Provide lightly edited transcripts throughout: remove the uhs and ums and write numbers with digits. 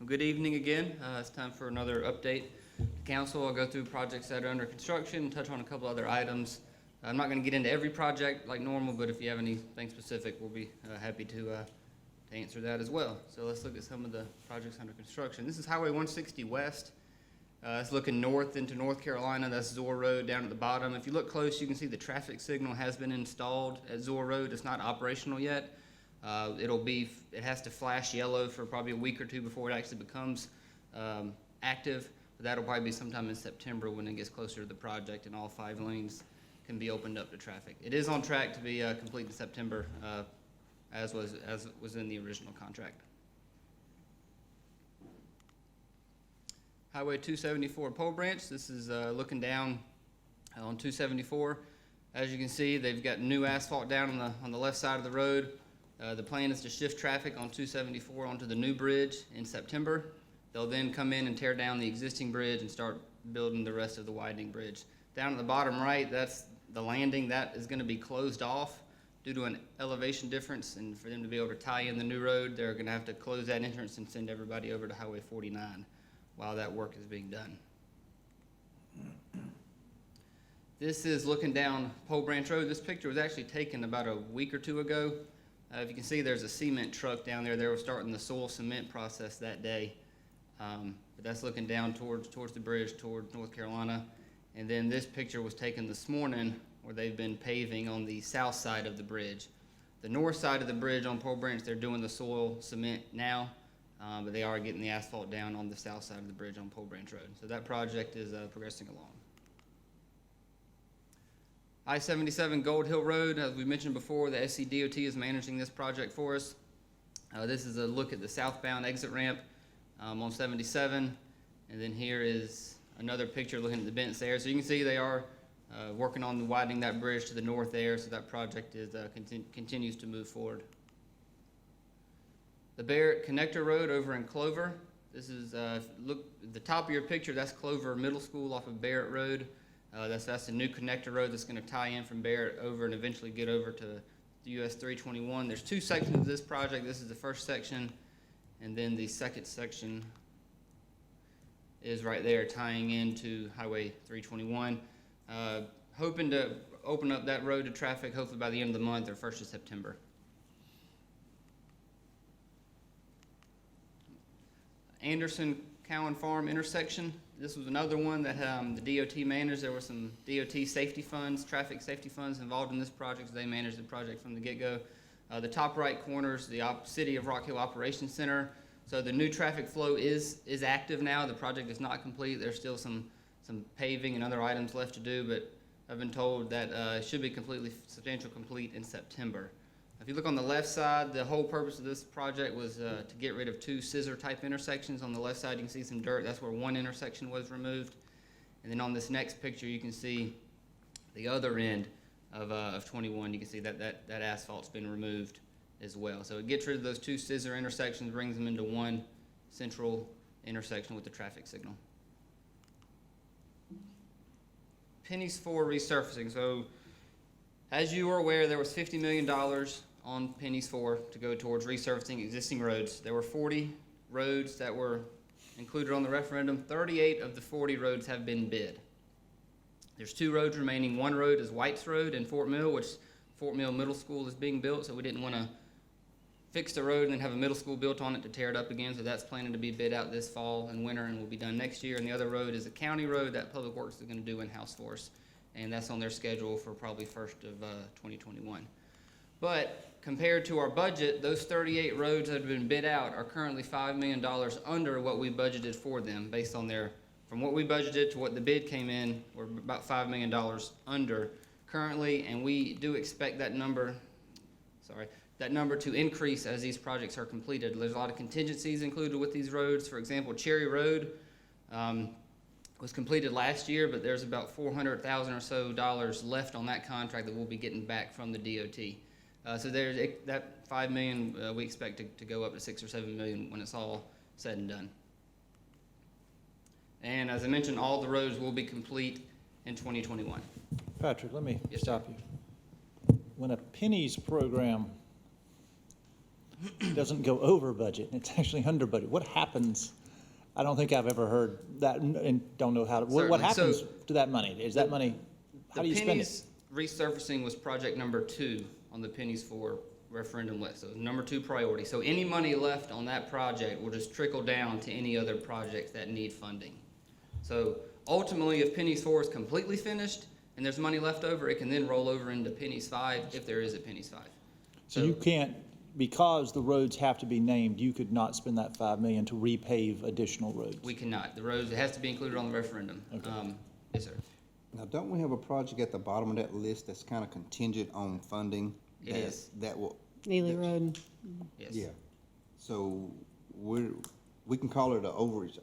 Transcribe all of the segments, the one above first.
Good evening again. It's time for another update to council. I'll go through projects that are under construction, touch on a couple other items. I'm not going to get into every project like normal, but if you have anything specific, we'll be happy to answer that as well. So let's look at some of the projects under construction. This is Highway 160 West. It's looking north into North Carolina. That's Zoar Road down at the bottom. If you look close, you can see the traffic signal has been installed at Zoar Road. It's not operational yet. It has to flash yellow for probably a week or two before it actually becomes active. But that'll probably be sometime in September when it gets closer to the project and all 5 lanes can be opened up to traffic. It is on track to be complete in September, as was in the original contract. Highway 274 Pole Branch. This is looking down on 274. As you can see, they've got new asphalt down on the left side of the road. The plan is to shift traffic on 274 onto the new bridge in September. They'll then come in and tear down the existing bridge and start building the rest of the widening bridge. Down at the bottom right, that's the landing. That is going to be closed off due to an elevation difference, and for them to be able to tie in the new road, they're going to have to close that entrance and send everybody over to Highway 49 while that work is being done. This is looking down Pole Branch Road. This picture was actually taken about a week or two ago. If you can see, there's a cement truck down there. They were starting the soil cement process that day. But that's looking down towards the bridge, towards North Carolina. And then this picture was taken this morning where they've been paving on the south side of the bridge. The north side of the bridge on Pole Branch, they're doing the soil cement now, but they are getting the asphalt down on the south side of the bridge on Pole Branch Road. So that project is progressing along. I-77 Gold Hill Road, as we mentioned before, the SCDOT is managing this project for us. This is a look at the southbound exit ramp on 77. And then here is another picture looking at the bents there. So you can see they are working on widening that bridge to the north there, so that project is continues to move forward. The Barrett Connector Road over in Clover. This is, look at the top of your picture, that's Clover Middle School off of Barrett Road. That's a new connector road that's going to tie in from Barrett over and eventually get over to the US 321. There's 2 sections of this project. This is the first section, and then the second section is right there tying into Highway 321. Hoping to open up that road to traffic hopefully by the end of the month or 1st of September. Anderson Cowan Farm intersection. This was another one that the DOT managed. There were some DOT safety funds, traffic safety funds involved in this project. So they managed the project from the get-go. The top right corner is the City of Rock Hill Operations Center. So the new traffic flow is active now. The project is not complete. There's still some paving and other items left to do, but I've been told that it should be substantially complete in September. If you look on the left side, the whole purpose of this project was to get rid of 2 scissor-type intersections. On the left side, you can see some dirt. That's where one intersection was removed. And then on this next picture, you can see the other end of 21. You can see that asphalt's been removed as well. So it gets rid of those 2 scissor intersections, brings them into one central intersection with the traffic signal. Pennies 4 resurfacing. So as you are aware, there was $50 million on Pennies 4 to go towards resurfacing existing roads. There were 40 roads that were included on the referendum. 38 of the 40 roads have been bid. There's 2 roads remaining. One road is White's Road in Fort Mill, which Fort Mill Middle School is being built, so we didn't want to fix the road and then have a middle school built on it to tear it up again, so that's planning to be bid out this fall and winter and will be done next year. And the other road is a county road that Public Works is going to do in-house for us, and that's on their schedule for probably 1st of 2021. But compared to our budget, those 38 roads that have been bid out are currently $5 million under what we budgeted for them, based on from what we budgeted to what the bid came in, we're about $5 million under currently, and we do expect that number to increase as these projects are completed. There's a lot of contingencies included with these roads. For example, Cherry Road was completed last year, but there's about $400,000 or so left on that contract that we'll be getting back from the DOT. So there's that $5 million we expect to go up to $6 or $7 million when it's all said and done. And as I mentioned, all the roads will be complete in 2021. Patrick, let me Yes, stop you. When a Pennies program doesn't go over budget, it's actually under budget. What happens? I don't think I've ever heard that and don't know how to, what Certainly. happens So, to that money? Is that money, how do you spend it? The Pennies resurfacing was project number 2 on the Pennies 4 referendum list. So number 2 priority. So any money left on that project will just trickle down to any other projects that need funding. So ultimately, if Pennies 4 is completely finished and there's money left over, it can then roll over into Pennies 5 if there is a Pennies 5. So you can't, because the roads have to be named, you could not spend that $5 million to repave additional roads? We cannot. The roads, it has to be included on the referendum. Okay. Yes, sir. Now, don't we have a project at the bottom of that list that's kind of contingent on funding? It is. That will, Neely Road. Yes. yeah. So we can call it a overage,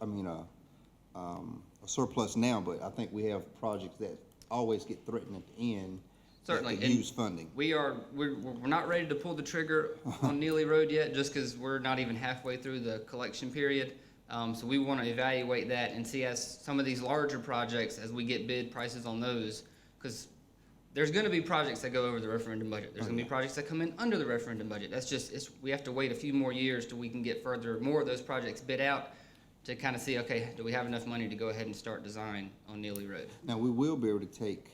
a surplus now, but I think we have projects that always get threatened at the end. Certainly. That And use funding. we're not ready to pull the trigger on Neely Road yet, just because we're not even halfway through the collection period. So we want to evaluate that and see as some of these larger projects, as we get bid prices on those, because there's going to be projects that go over the referendum budget. There's going to be projects that come in under the referendum budget. That's just, we have to wait a few more years till we can get more of those projects bid out to kind of see, okay, do we have enough money to go ahead and start design on Neely Road? Now, we will be able to take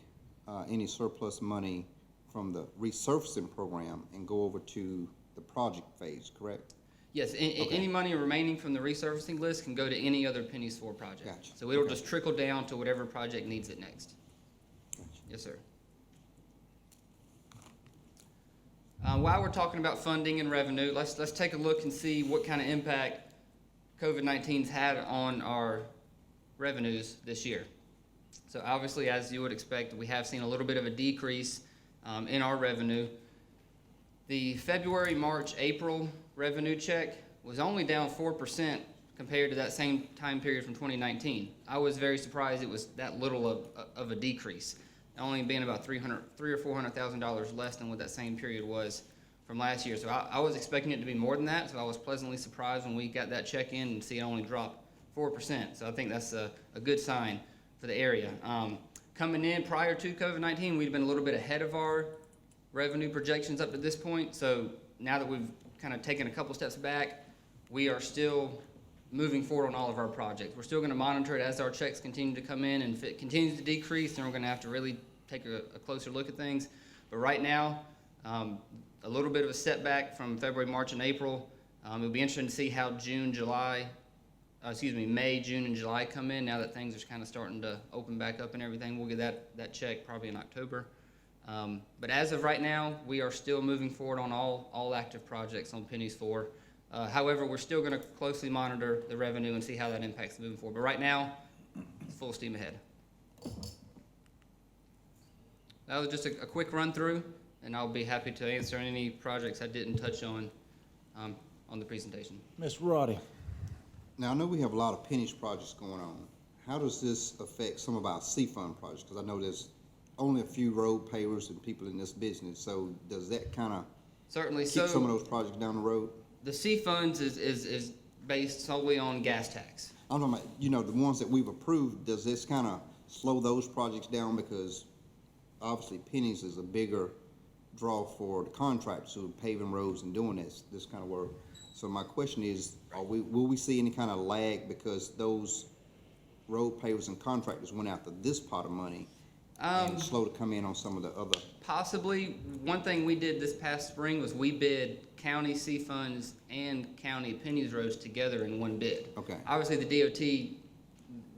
any surplus money from the resurfacing program and go over to the project phase, correct? Yes, any money remaining from the resurfacing list can go to any other Pennies 4 project. Gotcha. So it'll Okay. just trickle down to whatever project needs it next. Gotcha. Yes, sir. While we're talking about funding and revenue, let's take a look and see what kind of impact COVID-19's had on our revenues this year. So obviously, as you would expect, we have seen a little bit of a decrease in our revenue. The February, March, April revenue check was only down 4% compared to that same time period from 2019. I was very surprised it was that little of a decrease, only being about $300,000 or $400,000 less than what that same period was from last year. So I was expecting it to be more than that, so I was pleasantly surprised when we got that check in and see it only drop 4%. So I think that's a good sign for the area. Coming in prior to COVID-19, we'd been a little bit ahead of our revenue projections up to this point. So now that we've kind of taken a couple steps back, we are still moving forward on all of our projects. We're still going to monitor it as our checks continue to come in, and if it continues to decrease, then we're going to have to really take a closer look at things. But right now, a little bit of a step back from February, March, and April. It'll be interesting to see how May, June, and July come in now that things are kind of starting to open back up and everything. We'll get that check probably in October. But as of right now, we are still moving forward on all active projects on Pennies 4. However, we're still going to closely monitor the revenue and see how that impacts moving forward. But right now, it's full steam ahead. That was just a quick run through, and I'll be happy to answer any projects I didn't touch on the presentation. Mr. Roddy? Now, I know we have a lot of Pennies projects going on. How does this affect some of our C-Fund projects? Because I know there's only a few road pavers and people in this business, so does that kind of Certainly. keep some of those projects down the road? The C funds is based solely on gas tax. I'm talking about, the ones that we've approved, does this kind of slow those projects down? Because obviously Pennies is a bigger draw for the contractors who are paving roads and doing this kind of work. So my question is, will we see any kind of lag because those road pavers and contractors went after this pot of money and slow to come in on some of the other? Possibly. One thing we did this past spring was we bid county C funds and county Pennies roads together in one bid. Okay. Obviously, the DOT,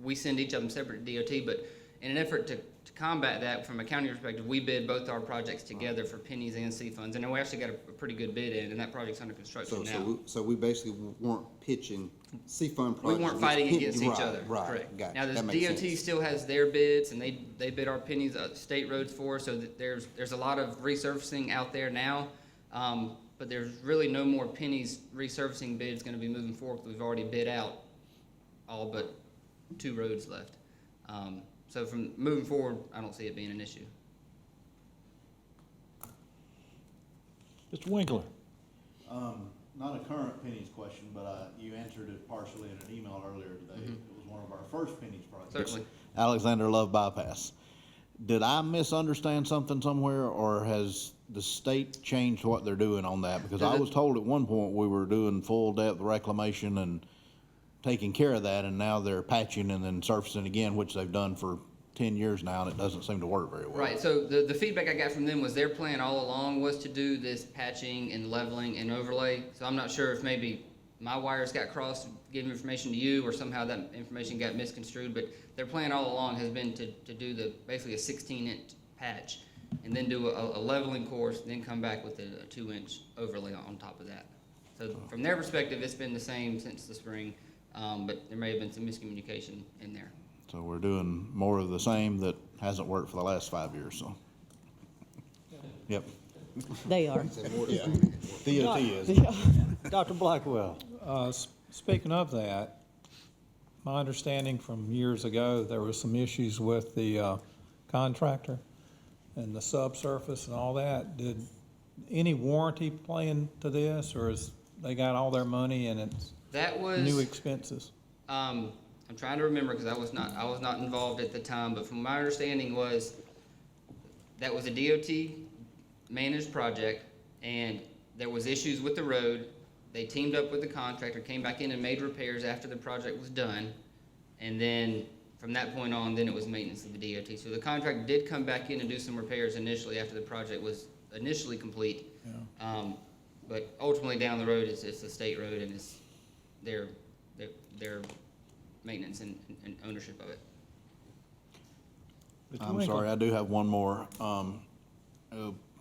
we send each of them separate to DOT, but in an effort to combat that from a county perspective, we bid both our projects together for Pennies and C funds, and then we actually got a pretty good bid in, and that project's under construction now. So we basically weren't pitching C-Fund We projects. weren't fighting against each Right, other. Right, Correct. gotcha. Now, the That makes DOT sense. still has their bids, and they bid our Pennies state roads for us, so that there's a lot of resurfacing out there now. But there's really no more Pennies resurfacing bids going to be moving forward. We've already bid out all but 2 roads left. So from moving forward, I don't see it being an issue. Mr. Winkler? Not a current Pennies question, but you answered it partially in an email earlier today. It was one of our first Pennies projects. Certainly. Alexander Love Bypass. Did I misunderstand something somewhere, or has the state changed what they're doing on that? Because I was told at one point we were doing full depth reclamation and taking care of that, and now they're patching and then surfacing again, which they've done for 10 years now, and it doesn't seem to work very well. Right, so the feedback I got from them was their plan all along was to do this patching and leveling and overlay. So I'm not sure if maybe my wires got crossed, giving information to you, or somehow that information got misconstrued, but their plan all along has been to do basically a 16-inch patch, and then do a leveling course, then come back with a 2-inch overlay on top of that. So from their perspective, it's been the same since the spring, but there may have been some miscommunication in there. So we're doing more of the same that hasn't worked for the last 5 years, so. Yep. They are. DOT is. Dr. Blackwell. Speaking of that, my understanding from years ago, there was some issues with the contractor and the subsurface and all that. Did any warranty play into this, or is they got all their money and it's That was new expenses? I'm trying to remember because I was not involved at the time, but from my understanding was that was a DOT managed project, and there was issues with the road. They teamed up with the contractor, came back in and made repairs after the project was done, and then from that point on, then it was maintenance of the DOT. So the contractor did come back in and do some repairs initially after the project was initially complete. Yeah. But ultimately down the road, it's a state road, and it's their maintenance and ownership of it. I'm sorry, I do have one more.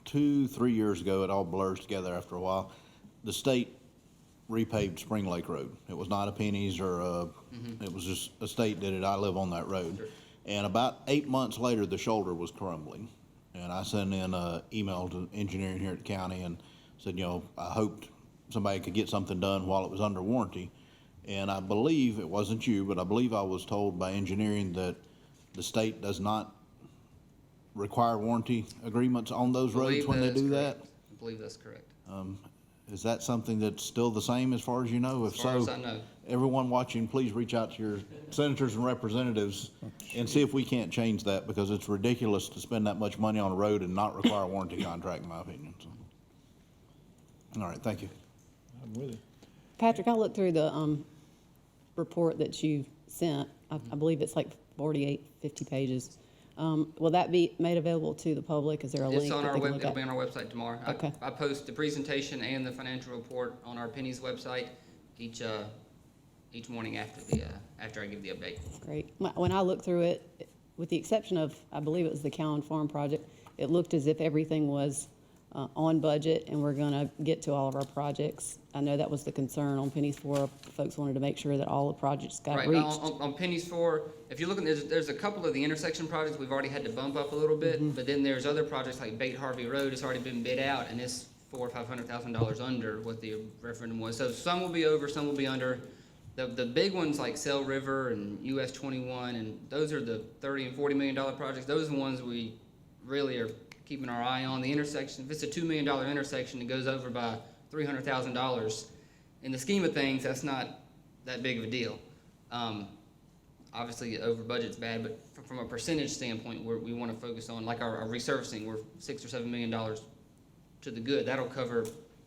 2-3 years ago, it all blurs together after a while. The state repaved Spring Lake Road. It was not a Pennies or it was just a state did it. I live on that road. Sure. And about 8 months later, the shoulder was crumbling. And I sent in an email to engineering here at the county and said, you know, I hoped somebody could get something done while it was under warranty. And I believe, it wasn't you, but I believe I was told by engineering that the state does not require warranty agreements on those roads when they do that. I believe that's correct. Is that something that's still the same as far as you know? If As far as so, I know. everyone watching, please reach out to your senators and representatives and see if we can't change that, because it's ridiculous to spend that much money on a road and not require a warranty contract, in my opinion. So. All right, thank you. I'm with you. Patrick, I looked through the report that you sent. I believe it's like 48, 50 pages. Will that be made available to the public? Is there a link? It's on that our they can web, look it'll at? be on our website tomorrow. Okay. I post the presentation and the financial report on our Pennies website each morning after I give the update. Great. When I looked through it, with the exception of, I believe it was the Cowan Farm project, it looked as if everything was on budget, and we're gonna get to all of our projects. I know that was the concern on Pennies 4. Folks wanted to make sure that all the projects got Right, reached. on Pennies 4, if you look at, there's a couple of the intersection projects we've already had to bump up a little bit, but then there's other projects like Bate Harvey Road, it's already been bid out, and it's $400,000 or $500,000 under what the referendum was. So some will be over, some will be under. The big ones like Cell River and US 21, and those are the $30 and $40 million projects. Those are the ones we really are keeping our eye on. The intersection, if it's a $2 million intersection, it goes over by $300,000. In the scheme of things, that's not that big of a deal. Obviously, over budget's bad, but from a percentage standpoint, we want to focus on, like our resurfacing, we're $6 or $7 million to the good. That'll cover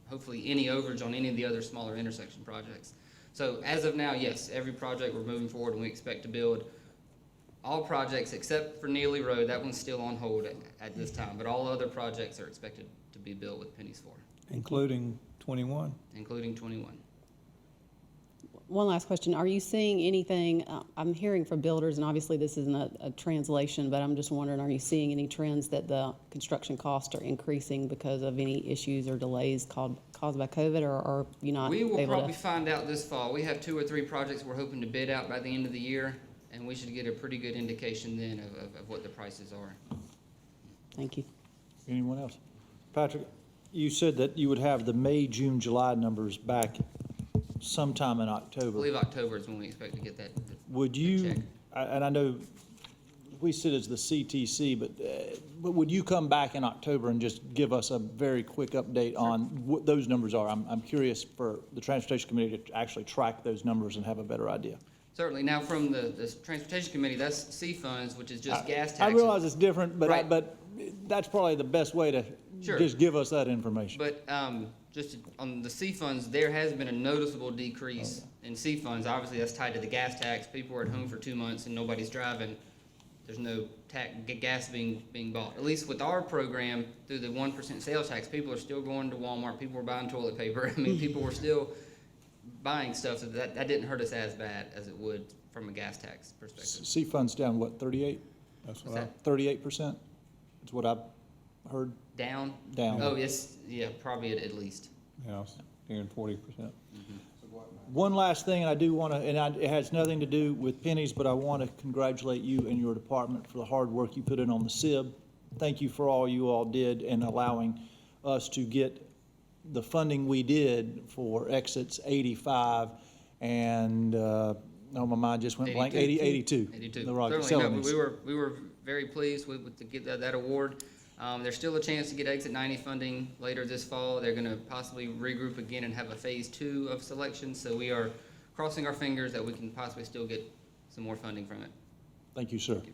hopefully any overage on any of the other smaller intersection projects. So as of now, yes, every project we're moving forward, and we expect to build all projects except for Neely Road. That one's still on hold at this time, but all other projects are expected to be built with Pennies 4, Including 21? including 21. One last question. Are you seeing anything, I'm hearing from builders, and obviously this isn't a translation, but I'm just wondering, are you seeing any trends that the construction costs are increasing because of any issues or delays caused by COVID, or are you not We will able probably to? find out this fall. We have 2 or 3 projects we're hoping to bid out by the end of the year, and we should get a pretty good indication then of what the prices are. Thank you. Anyone else? Patrick, you said that you would have the May, June, July numbers back sometime in I October. believe October is when we expect to get that. Would check. you, and I know we sit as the CTC, but would you come back in October and just give us a very quick update on what those numbers are? I'm curious for the Transportation Committee to actually track those numbers and have a better idea. Certainly. Now, from the Transportation Committee, that's C funds, which is just gas taxes. I realize it's different, but Right. but that's probably the best way to Sure. Just give us that information. But just on the C funds, there has been a noticeable decrease in C funds. Obviously, that's tied to the gas tax. People are at home for 2 months and nobody's driving. There's no gas being bought. At least with our program, through the 1% sales tax, people are still going to Walmart. People were buying toilet paper. I mean, people were still buying stuff. So that didn't hurt us as bad as it would from a gas tax perspective. C funds down, what, 38? That's What's what I, that? 38%? Is what I've heard. Down? Down. Oh, yes, yeah, probably at least. yeah, nearing 40%. One last thing, I do want to, it has nothing to do with pennies, but I want to congratulate you and your department for the hard work you put in on the SIB. Thank you for all you all did in allowing us to get the funding we did for exits 85 and, oh, my mind just went blank, 82. 82. The Rocky Certainly, no, Settlements. we were very pleased with to get that award. There's still a chance to get Exit 90 funding later this fall. They're gonna possibly regroup again and have a phase 2 of selection, so we are crossing our fingers that we can possibly still get some more funding from it. Thank you, sir. you.